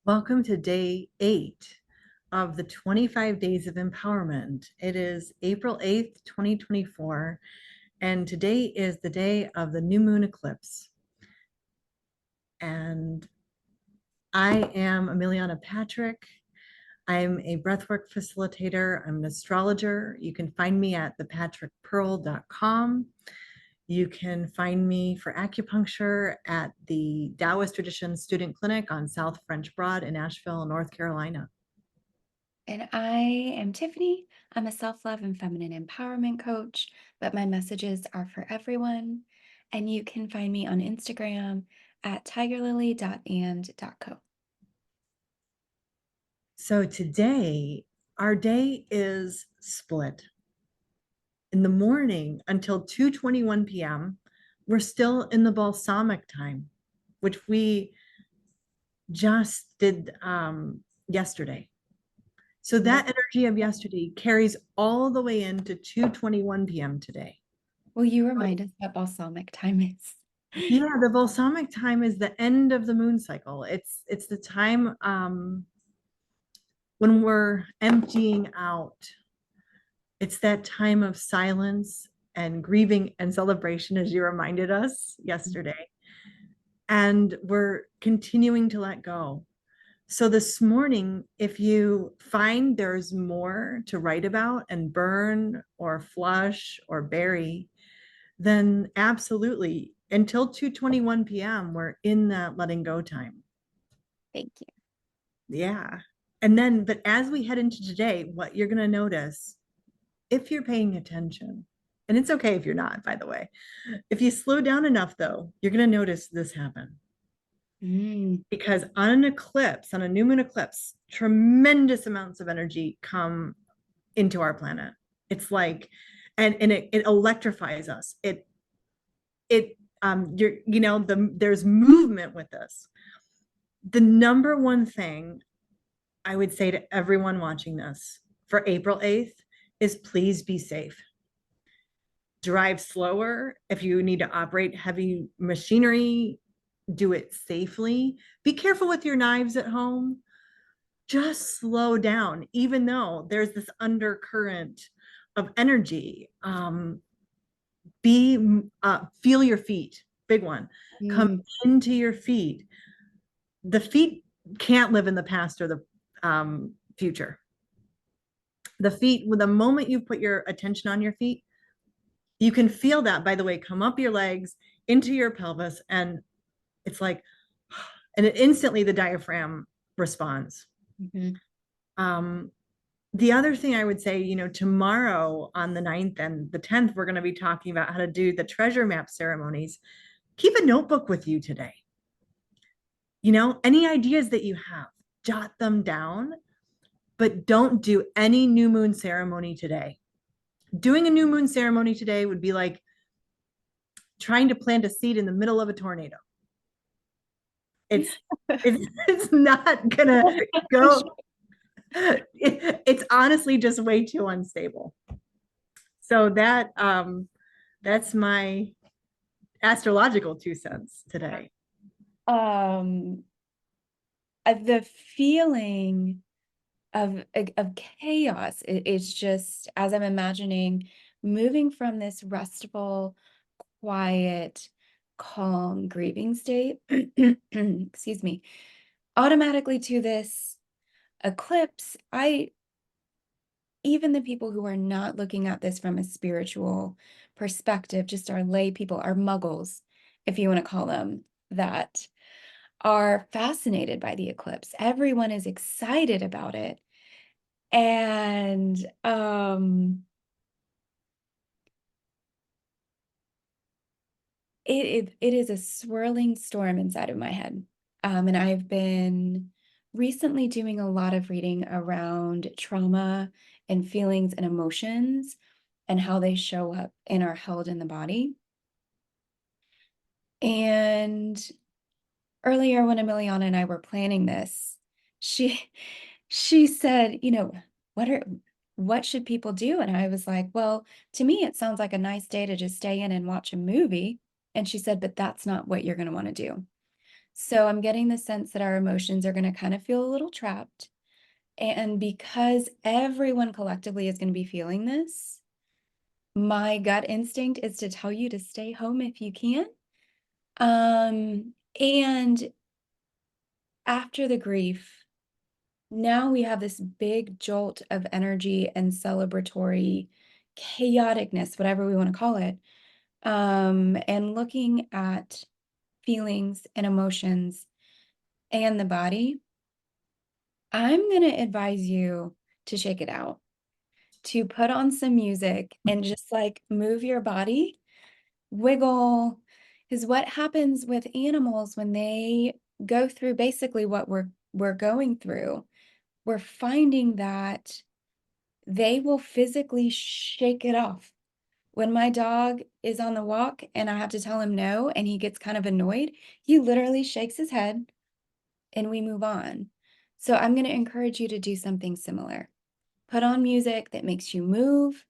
Welcome to day 8 of the 25 days of empowerment. It is April 8th, 2024, and today is the day of the new moon eclipse. And I am Emiliana Patrick. I'm a breathwork facilitator. I'm an astrologer. You can find me at thepatrickpearl.com. You can find me for acupuncture at the Daoist Tradition Student Clinic on South French Broad in Asheville, North Carolina. And I am Tiffany. I'm a self-love and feminine empowerment coach, but my messages are for everyone. And you can find me on Instagram at tigerlily.and.co. So today, our day is split. In the morning until 2:21 p.m., we're still in the balsamic time, which we just did yesterday. So that energy of yesterday carries all the way into 2:21 p.m. today. Will you remind us what balsamic time is? Yeah, the balsamic time is the end of the moon cycle. It's the time when we're emptying out. It's that time of silence and grieving and celebration, as you reminded us yesterday. And we're continuing to let go. So this morning, if you find there's more to write about and burn or flush or bury, then absolutely until 2:21 p.m., we're in that letting go time. Thank you. Yeah. And then, but as we head into today, what you're going to notice if you're paying attention, and it's okay if you're not, by the way, if you slow down enough, though, you're going to notice this happen. Mm. Because on an eclipse, on a new moon eclipse, tremendous amounts of energy come into our planet. It's like, and it electrifies us. There's movement with this. The number one thing I would say to everyone watching this for April 8th is please be safe. Drive slower. If you need to operate heavy machinery, do it safely. Be careful with your knives at home. Just slow down, even though there's this undercurrent of energy. Feel your feet. Big one. Come Mm. into your feet. The feet can't live in the past or the future. The feet, the moment you put your attention on your feet, you can feel that, by the way, come up your legs into your pelvis, and it's like, and it instantly the diaphragm responds. Mhm. The other thing I would say, tomorrow on the 9th and the 10th, we're going to be talking about how to do the treasure map ceremonies. Keep a notebook with you today. Any ideas that you have, jot them down, but don't do any new moon ceremony today. Doing a new moon ceremony today would be like trying to plant a seed in the middle of a tornado. It's it's not gonna go. It's honestly just way too unstable. So that's my astrological 2 cents today. Um, the feeling of chaos. It's just as I'm imagining moving from this restful, quiet, calm, grieving state, excuse me, automatically to this eclipse. Even the people who are not looking at this from a spiritual perspective, just our lay people, our muggles, if you want to call them that, are fascinated by the eclipse. Everyone is excited about it. And it is a swirling storm inside of my head. And I've been recently doing a lot of reading around trauma and feelings and emotions and how they show up and are held in the body. And earlier when Emiliana and I were planning this, she she said, what should people do? And I was like, well, to me, it sounds like a nice day to just stay in and watch a movie. And she said, but that's not what you're going to want to do. So I'm getting the sense that our emotions are going to kind of feel a little trapped. And because everyone collectively is going to be feeling this, my gut instinct is to tell you to stay home if you can. And after the grief, now we have this big jolt of energy and celebratory chaoticness, whatever we want to call it. And looking at feelings and emotions and the body, I'm going to advise you to shake it out, to put on some music and just like move your body, wiggle. Because what happens with animals when they go through basically what we're going through, we're finding that they will physically shake it off. When my dog is on the walk and I have to tell him no, and he gets kind of annoyed, he literally shakes his head and we move on. So I'm going to encourage you to do something similar. Put on music that makes you move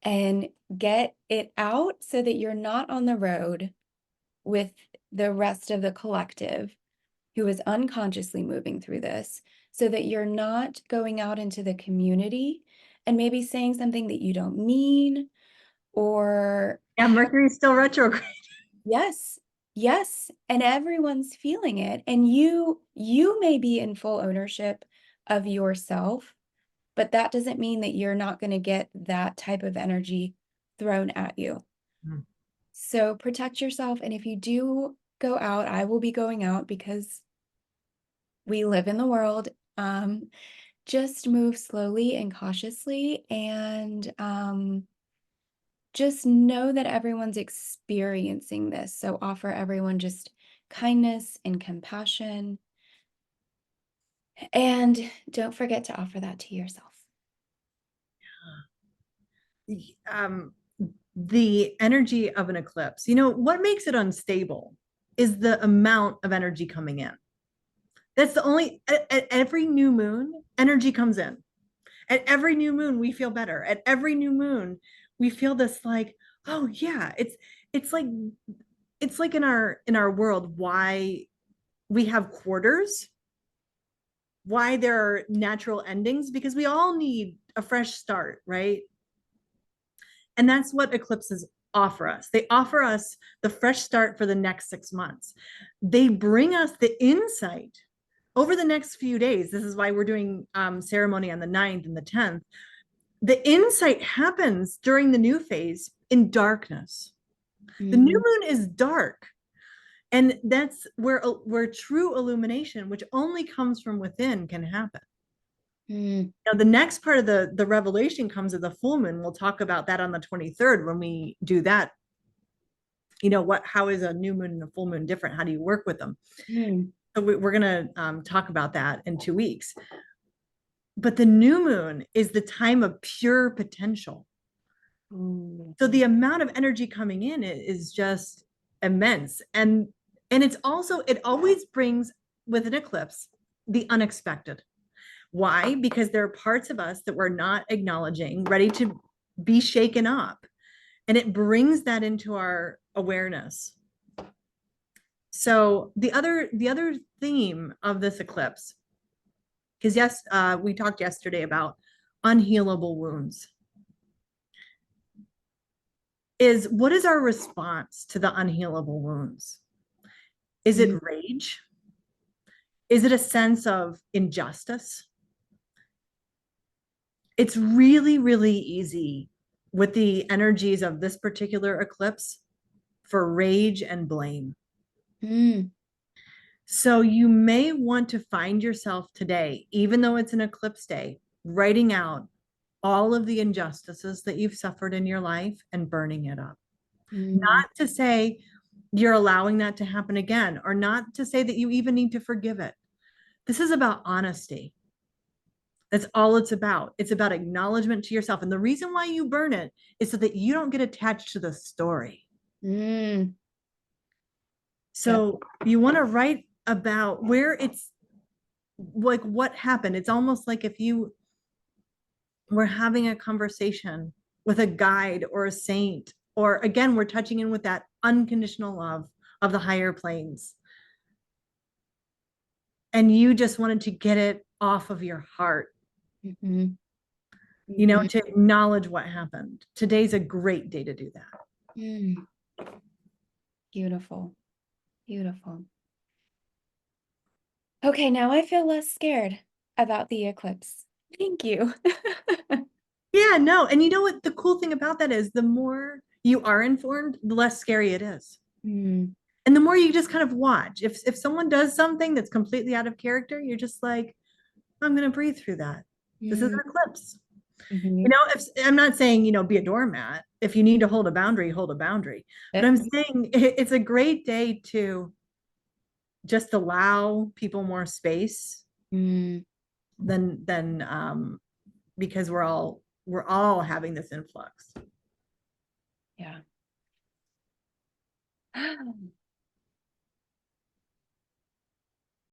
and get it out so that you're not on the road with the rest of the collective who is unconsciously moving through this, so that you're not going out into the community and maybe saying something that you don't mean or Yeah, Mercury's still retrograde. yes, yes, and everyone's feeling it, and you may be in full ownership of yourself, but that doesn't mean that you're not going to get that type of energy thrown at you. Mm. So protect yourself, and if you do go out, I will be going out because we live in the world. Just move slowly and cautiously, and just know that everyone's experiencing this. So offer everyone just kindness and compassion. And don't forget to offer that to yourself. Um, the energy of an eclipse, what makes it unstable is the amount of energy coming in. That's the only, at every new moon, energy comes in. At every new moon, we feel better. At every new moon, we feel this like, oh yeah, it's like in our world why we have quarters, why there are natural endings, because we all need a fresh start, right? And that's what eclipses offer us. They offer us the fresh start for the next 6 months. They bring us the insight over the next few days. This is why we're doing ceremony on the 9th and the 10th. The insight happens during the new phase in darkness. The new moon is dark. And that's where true illumination, which only comes from within, can happen. Mm. Now, the next part of the revelation comes at the full moon. We'll talk about that on the 23rd when we do that. How is a new moon and a full moon different? How do you work with them? Mm. So we're going to talk about that in 2 weeks. But the new moon is the time of pure potential. Mm. So the amount of energy coming in is just immense. And it always brings with an eclipse the unexpected. Why? Because there are parts of us that we're not acknowledging, ready to be shaken up. And it brings that into our awareness. So the other theme of this eclipse, because yes, we talked yesterday about unhealable wounds, is what is our response to the unhealable wounds? Is Mm. it rage? Is it a sense of injustice? It's really, really easy with the energies of this particular eclipse for rage and blame. Mm. So you may want to find yourself today, even though it's an eclipse day, writing out all of the injustices that you've suffered in your life and burning it up. Mm. Not to say you're allowing that to happen again, or not to say that you even need to forgive it. This is about honesty. That's all it's about. It's about acknowledgement to yourself. And the reason why you burn it is so that you don't get attached to the story. Mm. Yep. So you want to write about where it's like what happened. It's almost like if you were having a conversation with a guide or a saint, or again, we're touching in with that unconditional love of the higher planes. and you just wanted to get it off of your heart, Mhm. to acknowledge what happened. Today's a great day to do that. Mm. Beautiful. Beautiful. Okay, now I feel less scared about the eclipse. Thank you. Yeah, no. And you know what? The cool thing about that is the more you are informed, the less scary it is. Mm. And the more you just kind of watch. If someone does something that's completely out of character, you're just like, I'm going to breathe through that. This is Mm. an eclipse. Mhm. If I'm not saying, be a doormat. If you need to hold a boundary, hold a boundary. But I'm saying it's a great day to just allow people more space Mm. than because we're all having this influx. Yeah.